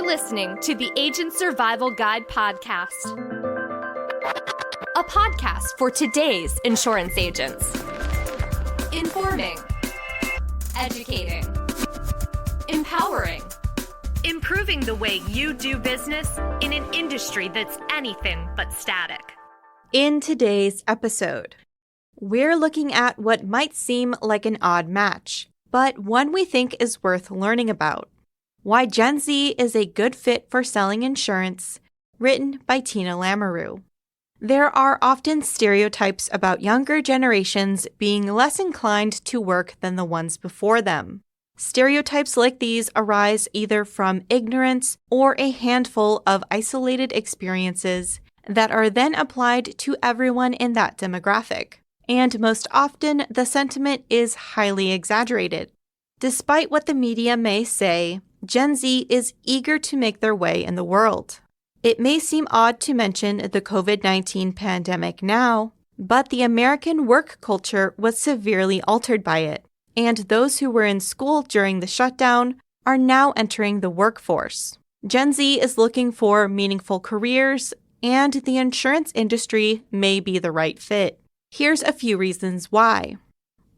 listening to the Agent Survival Guide podcast, a podcast for today's insurance agents. Informing, educating, empowering, improving the way you do business in an industry that's anything but static. In today's episode, we're looking at what might seem like an odd match, but one we think is worth learning about. Why Gen Z is a good fit for selling insurance, written by Tina Lamoureux. There are often stereotypes about younger generations being less inclined to work than the ones before them. Stereotypes like these arise either from ignorance or a handful of isolated experiences that are then applied to everyone in that demographic. And most often, the sentiment is highly exaggerated. Despite what the media may say, Gen Z is eager to make their way in the world. It may seem odd to mention the COVID-19 pandemic now, but the American work culture was severely altered by it, and those who were in school during the shutdown are now entering the workforce. Gen Z is looking for meaningful careers, and the insurance industry may be the right fit. Here's a few reasons why.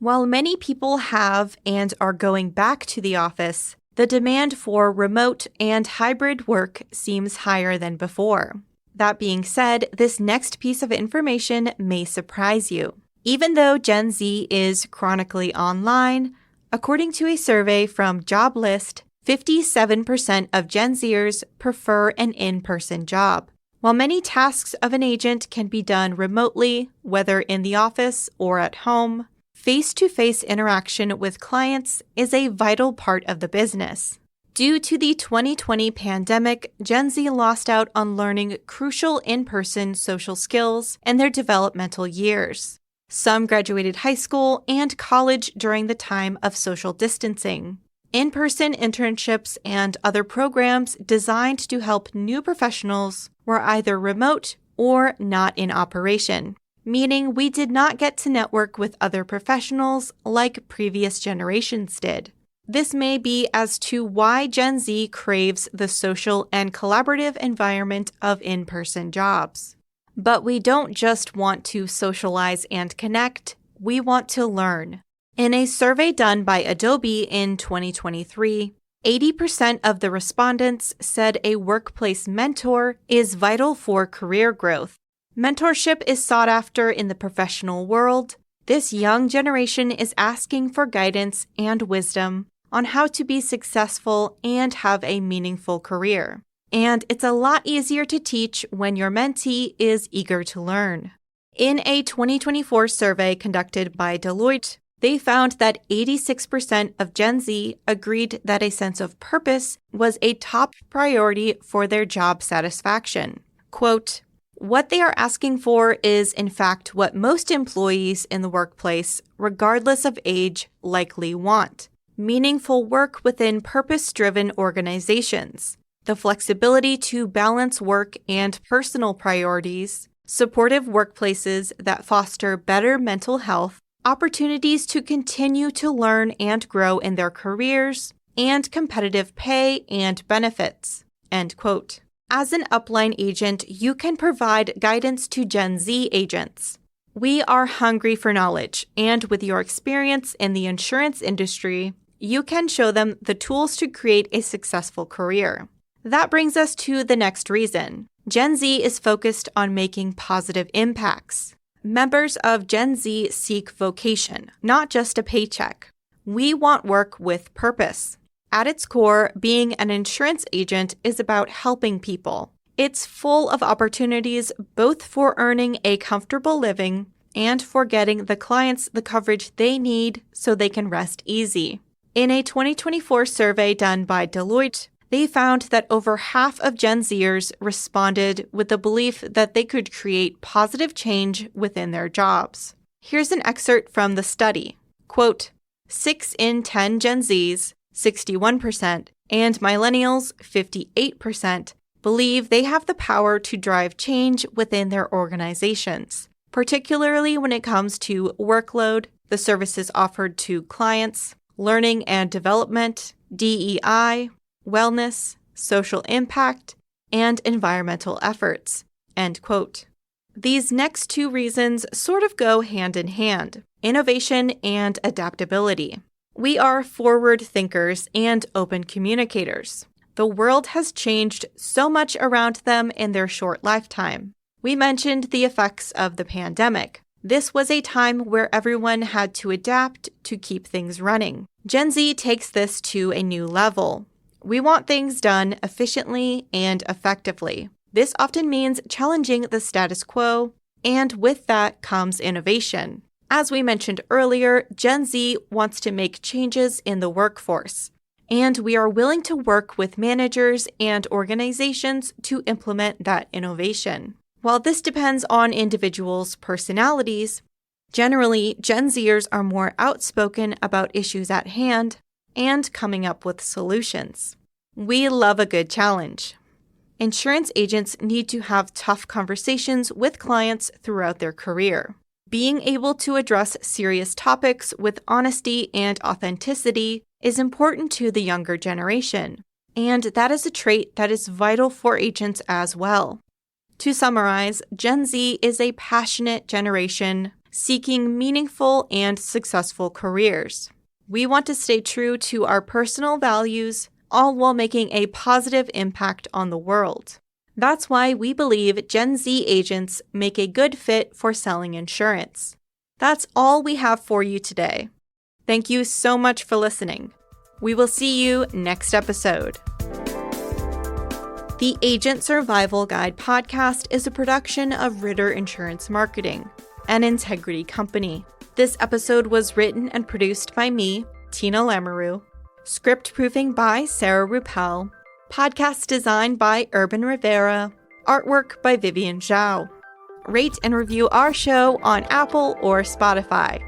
While many people have and are going back to the office, the demand for remote and hybrid work seems higher than before. That being said, this next piece of information may surprise you. Even though Gen Z is chronically online, according to a survey from JobList, 57% of Gen Zers prefer an in-person job. While many tasks of an agent can be done remotely, whether in the office or at home, face-to-face interaction with clients is a vital part of the business. Due to the 2020 pandemic, Gen Z lost out on learning crucial in-person social skills in their developmental years. Some graduated high school and college during the time of social distancing. In-person internships and other programs designed to help new professionals were either remote or not in operation, meaning we did not get to network with other professionals like previous generations did. This may be as to why Gen Z craves the social and collaborative environment of in-person jobs. But we don't just want to socialize and connect, we want to learn. In a survey done by Adobe in 2023, 80% of the respondents said a workplace mentor is vital for career growth. Mentorship is sought after in the professional world. This young generation is asking for guidance and wisdom on how to be successful and have a meaningful career. And it's a lot easier to teach when your mentee is eager to learn. In a 2024 survey conducted by Deloitte, they found that 86% of Gen Z agreed that a sense of purpose was a top priority for their job satisfaction. Quote, "What they are asking for is, in fact, what most employees in the workplace, regardless of age, likely want. Meaningful work within purpose-driven organizations, the flexibility to balance work and personal priorities, supportive workplaces that foster better mental health, opportunities to continue to learn and grow in their careers, and competitive pay and benefits." End quote. As an upline agent, you can provide guidance to Gen Z agents. We are hungry for knowledge, and with your experience in the insurance industry, you can show them the tools to create a successful career. That brings us to the next reason. Gen Z is focused on making positive impacts. Members of Gen Z seek vocation, not just a paycheck. We want work with purpose. At its core, being an insurance agent is about helping people. It's full of opportunities both for earning a comfortable living and for getting the clients the coverage they need so they can rest easy. In a 2024 survey done by Deloitte, they found that over half of Gen Zers responded with the belief that they could create positive change within their jobs. Here's an excerpt from the study. Quote, 6 in 10 Gen Zs, 61%, and millennials, 58%, believe they have the power to drive change within their organizations, particularly when it comes to workload, the services offered to clients, learning and development, DEI, wellness, social impact, and environmental efforts." End quote. These next two reasons sort of go hand in hand: innovation and adaptability. We are forward thinkers and open communicators. The world has changed so much around them in their short lifetime. We mentioned the effects of the pandemic. This was a time where everyone had to adapt to keep things running. Gen Z takes this to a new level. We want things done efficiently and effectively. This often means challenging the status quo, and with that comes innovation. As we mentioned earlier, Gen Z wants to make changes in the workforce, and we are willing to work with managers and organizations to implement that innovation. While this depends on individuals' personalities, generally, Gen Zers are more outspoken about issues at hand and coming up with solutions. We love a good challenge. Insurance agents need to have tough conversations with clients throughout their career. Being able to address serious topics with honesty and authenticity is important to the younger generation, and that is a trait that is vital for agents as well. To summarize, Gen Z is a passionate generation seeking meaningful and successful careers. We want to stay true to our personal values, all while making a positive impact on the world. That's why we believe Gen Z agents make a good fit for selling insurance. That's all we have for you today. Thank you so much for listening. We will see you next episode. The Agent Survival Guide podcast is a production of Ritter Insurance Marketing, an integrity company. This episode was written and produced by me, Tina Lamoureux, script proofing by Sarah Ruppel, podcast design by Urban Rivera, artwork by Vivian Zhao. Rate and review our show on Apple or Spotify.